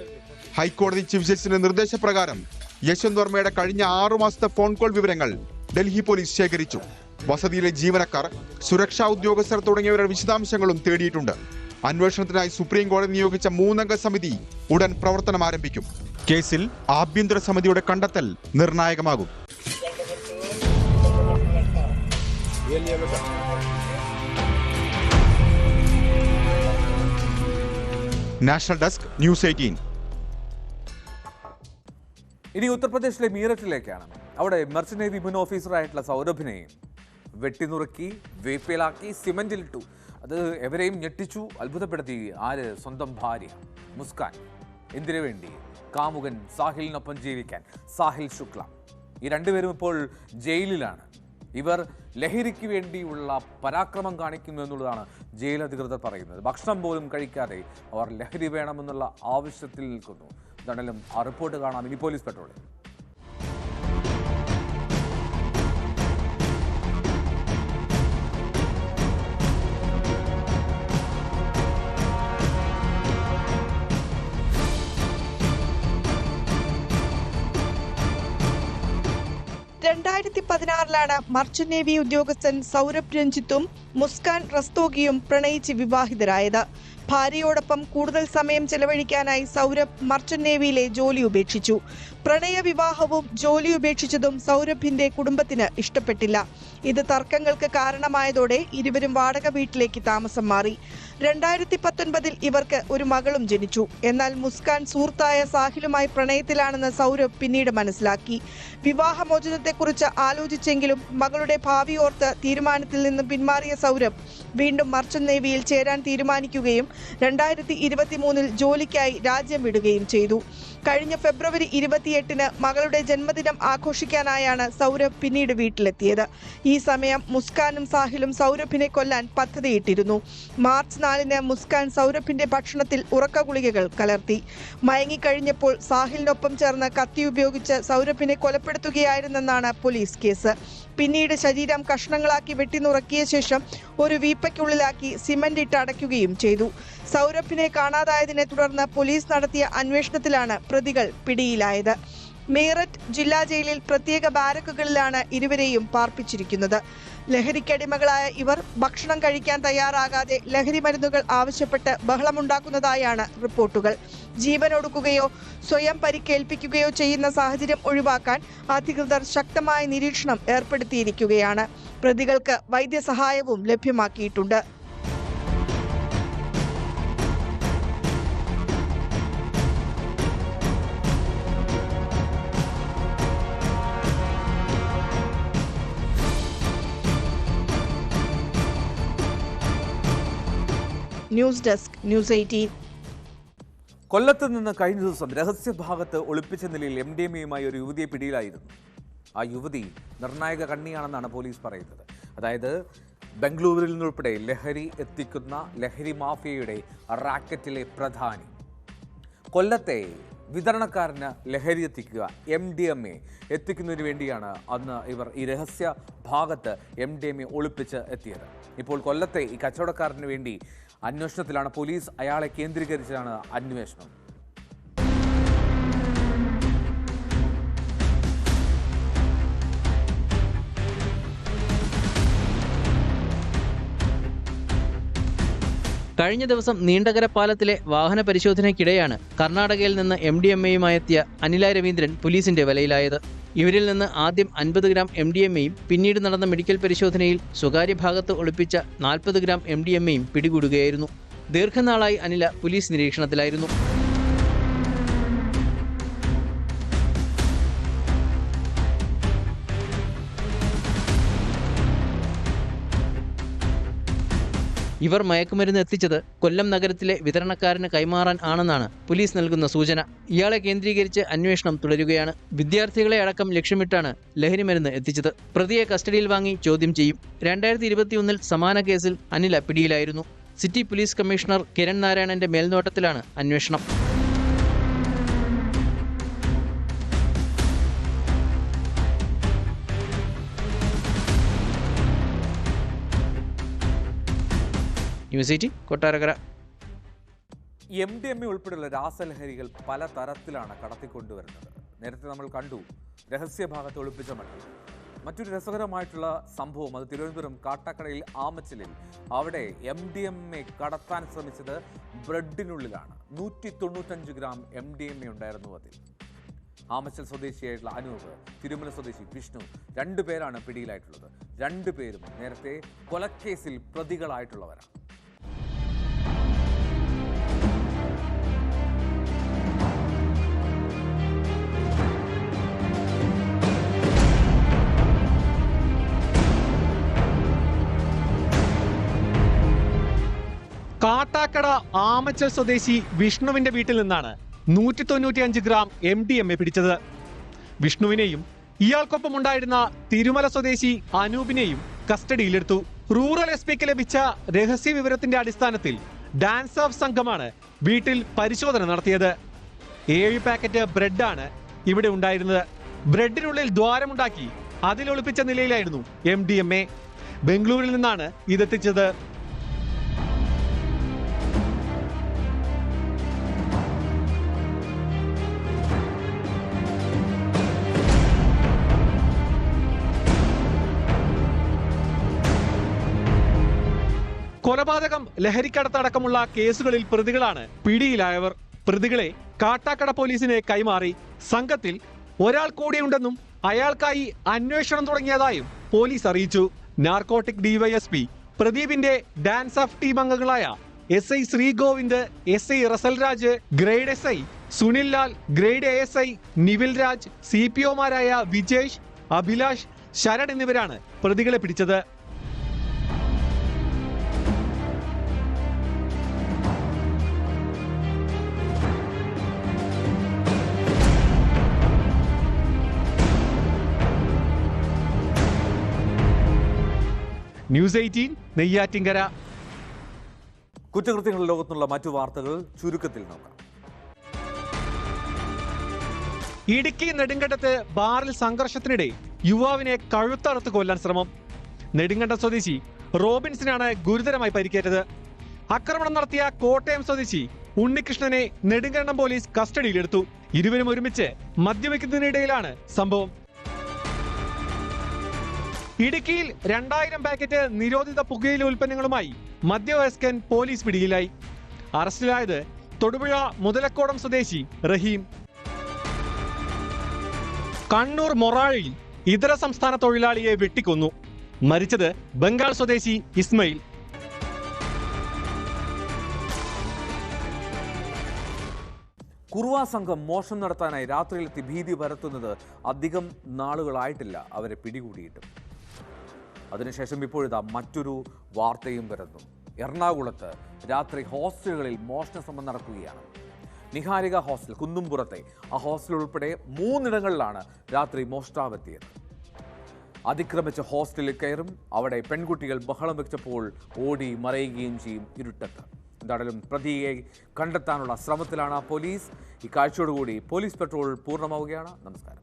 ഹൈക്കോടതി ചീഫ് ജസ്റ്റിസിന്റെ നിർദ്ദേശപ്രകാരം യശ്വന്ത് വർമ്മയുടെ കഴിഞ്ഞ 6 മാസത്തെ ഫോൺ കോൾ വിവരങ്ങൾ ഡൽഹി പോലീസ് ശേഖരിച്ചു. വസതിയിലെ ജീവനക്കാർ, സുരക്ഷാ ഉദ്യോഗസ്ഥർ തുടങ്ങിയവരുടെ വിശദാംശങ്ങളും തേടിയിട്ടുണ്ട്. അന്വേഷണത്തിനായി സുപ്രീം കോടതി നിയോഗിച്ച 3-അംഗ സമിതി ഉടൻ പ്രവർത്തനം ആരംഭിക്കും. കേസിൽ ആഭ്യന്തര സമിതിയുടെ കണ്ടെത്തൽ നിർണായകമാകും. National desk, news 18. ഇനി ഉത്തർപ്രദേശിലെ മീററ്റിലേക്കാണ്. അവിടെ മെർച്ചന്റ് നേവി മുൻ ഓഫീസറായിട്ടുള്ള സൗരഭിനെ വെട്ടിനുറുക്കി, വേപ്പിലാക്കി, സിമന്റിലിട്ടു. അത് എവരെയും ഞെട്ടിച്ചു, അത്ഭുതപ്പെടുത്തി. ആര്? സ്വന്തം ഭാര്യ മുസ്കാൻ. എന്തിനു വേണ്ടി? കാമുകൻ സാഹിലിനൊപ്പം ജീവിക്കാൻ. സാഹിൽ ശുക്ല. ഈ രണ്ടുപേരും ഇപ്പോൾ ജയിലിലാണ്. ഇവർ ലഹരിക്ക് വേണ്ടിയുള്ള പരാക്രമം കാണിക്കുന്നു എന്നുള്ളതാണ് ജയിൽ അധികൃതർ പറയുന്നത്. ഭക്ഷണം പോലും കഴിക്കാതെ അവർ ലഹരി വേണമെന്നുള്ള ആവശ്യത്തിൽ നിൽക്കുന്നു. എന്താണെങ്കിലും ആ റിപ്പോർട്ട് കാണാം. ഇനി പോലീസ് പെട്രോളിംഗ്. മർച്ചന്റ് നേവി ഉദ്യോഗസ്ഥൻ സൗരഭ് രഞ്ജിത്തും മുസ്കാൻ റസ്തോഗിയും പ്രണയിച്ച് വിവാഹിതരായത്. ഭാര്യയോടൊപ്പം കൂടുതൽ സമയം ചെലവഴിക്കാനായി സൗരഭ് മർച്ചന്റ് നേവിയിലെ ജോലി ഉപേക്ഷിച്ചു. പ്രണയ വിവാഹവും ജോലി ഉപേക്ഷിച്ചതും സൗരഭിന്റെ കുടുംബത്തിന് ഇഷ്ടപ്പെട്ടില്ല. ഇത് തർക്കങ്ങൾക്ക് കാരണമായതോടെ ഇരുവരും വാടക വീട്ടിലേക്ക് താമസം മാറി. 2019 ഇവർക്ക് ഒരു മകളും ജനിച്ചു. എന്നാൽ മുസ്കാൻ സുഹൃത്തായ സാഹിലുമായി പ്രണയത്തിലാണെന്ന് സൗരഭ് പിന്നീട് മനസ്സിലാക്കി. വിവാഹമോചനത്തെക്കുറിച്ച് ആലോചിച്ചെങ്കിലും മകളുടെ ഭാവി ഓർത്ത് തീരുമാനത്തിൽ നിന്നും പിന്മാറിയ സൗരഭ് വീണ്ടും മർച്ചന്റ് നേവിയിൽ ചേരാൻ തീരുമാനിക്കുകയും 2023 ജോലിക്കായി രാജ്യം വിടുകയും ചെയ്തു. കഴിഞ്ഞ ഫെബ്രുവരി 27 28-ന് മകളുടെ ജന്മദിനം ആഘോഷിക്കാനായാണ് സൗരഭ് പിന്നീട് വീട്ടിലെത്തിയത്. ഈ സമയം മുസ്കാനും സാഹിലും സൗരഭിനെ കൊല്ലാൻ പദ്ധതിയിട്ടിരുന്നു. മാർച്ച് 4-ന് മുസ്കാൻ സൗരഭിന്റെ ഭക്ഷണത്തിൽ ഉറക്ക ഗുളികകൾ കലർത്തി. മയങ്ങിക്കഴിഞ്ഞപ്പോൾ സാഹിലിനൊപ്പം ചേർന്ന് കത്തി ഉപയോഗിച്ച് സൗരഭിനെ കൊലപ്പെടുത്തുകയായിരുന്നെന്നാണ് പോലീസ് കേസ്. പിന്നീട് ശരീരം കഷ്ണങ്ങളാക്കി വെട്ടിനുറുക്കിയ ശേഷം ഒരു വീപ്പയ്ക്കുള്ളിലാക്കി സിമന്റ് ഇട്ട് അടയ്ക്കുകയും ചെയ്തു. സൗരഭിനെ കാണാതായതിനെ തുടർന്ന് പോലീസ് നടത്തിയ അന്വേഷണത്തിലാണ് പ്രതികൾ പിടിയിലായത്. മീററ്റ് ജില്ലാ ജയിലിൽ പ്രത്യേക ബാരക്കുകളിലാണ് ഇരുവരെയും പാർപ്പിച്ചിരിക്കുന്നത്. ലഹരിക്കടിമകളായ ഇവർ ഭക്ഷണം കഴിക്കാൻ തയ്യാറാകാതെ ലഹരി മരുന്നുകൾ ആവശ്യപ്പെട്ട് ബഹളമുണ്ടാക്കുന്നതായാണ് റിപ്പോർട്ടുകൾ. ജീവനൊടുക്കുകയോ സ്വയം പരിക്കേൽപ്പിക്കുകയോ ചെയ്യുന്ന സാഹചര്യം ഒഴിവാക്കാൻ അധികൃതർ ശക്തമായ നിരീക്ഷണം ഏർപ്പെടുത്തിയിരിക്കുകയാണ്. പ്രതികൾക്ക് വൈദ്യസഹായവും ലഭ്യമാക്കിയിട്ടുണ്ട്. News desk, news 18. കൊല്ലത്ത് നിന്ന് കഴിഞ്ഞ ദിവസം രഹസ്യഭാഗത്ത് ഒളിപ്പിച്ച നിലയിൽ MDMAയുമായി ഒരു യുവതിയെ പിടിയിലായിരുന്നു. ആ യുവതി നിർണായക കണ്ണിയാണെന്നാണ് പോലീസ് പറയുന്നത്. അതായത് ബംഗളൂരുവിൽ നിന്നുൾപ്പെടെ ലഹരി എത്തിക്കുന്ന ലഹരി മാഫിയയുടെ റാക്കറ്റിലെ പ്രധാനി. കൊല്ലത്തെ വിതരണക്കാരന് ലഹരി എത്തിക്കുക, MDMA എത്തിക്കുന്നതിന് വേണ്ടിയാണ് അന്ന് ഇവർ ഈ രഹസ്യ ഭാഗത്ത് MDMA ഒളിപ്പിച്ച് എത്തിയത്. ഇപ്പോൾ കൊല്ലത്തെ ഈ കച്ചവടക്കാരന് വേണ്ടി അന്വേഷണത്തിലാണ് പോലീസ്. അയാളെ കേന്ദ്രീകരിച്ചാണ് അന്വേഷണം. കഴിഞ്ഞ ദിവസം നീണ്ടകര പാലത്തിലെ വാഹന പരിശോധനയ്ക്കിടെയാണ് കർണാടകയിൽ നിന്ന് MDMAയുമായെത്തിയ അനില രവീന്ദ്രൻ പോലീസിന്റെ വലയിലായത്. ഇവരിൽ നിന്ന് ആദ്യം 50 ഗ്രാം MDMAയും പിന്നീട് നടന്ന മെഡിക്കൽ പരിശോധനയിൽ സ്വകാര്യ ഭാഗത്ത് ഒളിപ്പിച്ച 40 ഗ്രാം MDMAയും പിടികൂടുകയായിരുന്നു. ദീർഘനാളായി അനില പോലീസ് നിരീക്ഷണത്തിലായിരുന്നു. ഇവർ മയക്കുമരുന്ന് എത്തിച്ചത് കൊല്ലം നഗരത്തിലെ വിതരണക്കാരന് കൈമാറാൻ ആണെന്നാണ് പോലീസ് നൽകുന്ന സൂചന. ഇയാളെ കേന്ദ്രീകരിച്ച് അന്വേഷണം തുടരുകയാണ്. വിദ്യാർത്ഥികളെ അടക്കം ലക്ഷ്യമിട്ടാണ് ലഹരിമരുന്ന് എത്തിച്ചത്. പ്രതിയെ കസ്റ്റഡിയിൽ വാങ്ങി ചോദ്യം ചെയ്യും. 2021 സമാന കേസിൽ അനില പിടിയിലായിരുന്നു. സിറ്റി പോലീസ് കമ്മീഷണർ കിരൺ നാരായണന്റെ മേൽനോട്ടത്തിലാണ് അന്വേഷണം. ന്യൂസ് 18 കൊട്ടാരക്കര. MDMA ഉൾപ്പെടെയുള്ള രാസലഹരികൾ പല തരത്തിലാണ് കടത്തിക്കൊണ്ടുവരുന്നത്. നേരത്തെ നമ്മൾ കണ്ടു രഹസ്യഭാഗത്ത് ഒളിപ്പിച്ച മറ്റൊരു രസകരമായിട്ടുള്ള സംഭവം. അത് തിരുവനന്തപുരം കാട്ടാക്കടയിൽ ആമച്ചിലിൽ. അവിടെ MDMA കടത്താൻ ശ്രമിച്ചത് ബ്രെഡിനുള്ളിലാണ്. 195 ഗ്രാം MDMA ഉണ്ടായിരുന്നു അതിൽ. ആമച്ചൽ സ്വദേശിയായിട്ടുള്ള അനൂപ്, തിരുമല സ്വദേശി വിഷ്ണു, 2 പേരാണ് പിടിയിലായിട്ടുള്ളത്. 2 പേരും നേരത്തെ കൊലക്കേസിൽ പ്രതികളായിട്ടുള്ളവരാണ്. കാട്ടാക്കട ആമച്ചൽ സ്വദേശി വിഷ്ണുവിന്റെ വീട്ടിൽ നിന്നാണ് 195 ഗ്രാം MDMA പിടിച്ചത്. വിഷ്ണുവിനെയും ഇയാൾക്കൊപ്പം ഉണ്ടായിരുന്ന തിരുമല സ്വദേശി അനൂപിനെയും കസ്റ്റഡിയിലെടുത്തു. റൂറൽ SPക്ക് ലഭിച്ച രഹസ്യ വിവരത്തിന്റെ അടിസ്ഥാനത്തിൽ ഡാൻസ് ഓഫ് സംഘമാണ് വീട്ടിൽ പരിശോധന നടത്തിയത്. 7 പാക്കറ്റ് ബ്രെഡാണ് ഇവിടെ ഉണ്ടായിരുന്നത്. ബ്രെഡിനുള്ളിൽ ദ്വാരമുണ്ടാക്കി അതിലൊളിപ്പിച്ച നിലയിലായിരുന്നു MDMA. ബംഗളൂരിൽ നിന്നാണ് ഇതെത്തിച്ചത്. കൊലപാതകം, ലഹരിക്കടത്തടക്കമുള്ള കേസുകളിൽ പ്രതികളാണ് പിടിയിലായവർ. പ്രതികളെ കാട്ടാക്കട പോലീസിനെ കൈമാറി. സംഘത്തിൽ ഒരാൾ കൂടിയുണ്ടെന്നും അയാൾക്കായി അന്വേഷണം തുടങ്ങിയതായും പോലീസ് അറിയിച്ചു. നാർക്കോട്ടിക് DYSP പ്രദീപിന്റെ ഡാൻസ് ഓഫ് ടീം അംഗങ്ങളായ SI Sreegovind, SI Russelraj, grade SI Sunil Lal, grade ASI Nivil Raj, CPOമാരായ വിജേഷ്, അഭിലാഷ്, ശരൺ എന്നിവരാണ് പ്രതികളെ പിടിച്ചത്. ന്യൂസ് 18 നെയ്യാറ്റിൻകര. കുറ്റകൃത്യങ്ങളുടെ ലോകത്തുള്ള മറ്റു വാർത്തകൾ ചുരുക്കത്തിൽ നോക്കാം. ഇടുക്കി നെടുങ്കണ്ടത്ത് ബാറിൽ സംഘർഷത്തിനിടെ യുവാവിനെ കഴുത്തറുത്ത് കൊല്ലാൻ ശ്രമം. നെടുങ്കണ്ടം സ്വദേശി റോബിൻസിനാണ് ഗുരുതരമായി പരിക്കേറ്റത്. ആക്രമണം നടത്തിയ കോട്ടയം സ്വദേശി ഉണ്ണികൃഷ്ണനെ നെടുങ്കണ്ടം പോലീസ് കസ്റ്റഡിയിലെടുത്തു. ഇരുവരും ഒരുമിച്ച് മദ്യപിക്കുന്നതിനിടയിലാണ് സംഭവം. ഇടുക്കിയിൽ 2000 പാക്കറ്റ് നിരോധിത പുകയില ഉൽപ്പന്നങ്ങളുമായി മധ്യവയസ്കൻ പോലീസ് പിടിയിലായി. അറസ്റ്റിലായത് തൊടുപുഴ മുതലക്കോടം സ്വദേശി റഹീം. കണ്ണൂർ മൊറാഴയിൽ ഇതര സംസ്ഥാന തൊഴിലാളിയെ വെട്ടിക്കൊന്നു. മരിച്ചത് ബംഗാൾ സ്വദേശി ഇസ്മയിൽ. കുറുവ സംഘം മോഷണം നടത്താനായി രാത്രിയിലെത്തി ഭീതി പരത്തുന്നത് അധികം നാളുകളായിട്ടില്ല അവരെ പിടികൂടിയിട്ടും. അതിനുശേഷം ഇപ്പോഴിതാ മറ്റൊരു വാർത്തയും വരുന്നു. എറണാകുളത്ത് രാത്രി ഹോസ്റ്റലുകളിൽ മോഷണ ശ്രമം നടക്കുകയാണ്. നിഹാരിക ഹോസ്റ്റൽ കുന്നുംപുറത്തെ ആ ഹോസ്റ്റൽ ഉൾപ്പെടെ 3 ഇടങ്ങളിലാണ് രാത്രി മോഷ്ടാവെത്തിയത്. അതിക്രമിച്ച ഹോസ്റ്റലിൽ കയറും. അവിടെ പെൺകുട്ടികൾ ബഹളം വെച്ചപ്പോൾ ഓടി മറയുകയും ചെയ്യും ഇരുട്ടത്ത്. എന്തായാലും പ്രതിയെ കണ്ടെത്താനുള്ള ശ്രമത്തിലാണ് പോലീസ്. ഈ കാഴ്ചയോടുകൂടി പോലീസ് പെട്രോൾ പൂർണ്ണമാവുകയാണ്. നമസ്കാരം.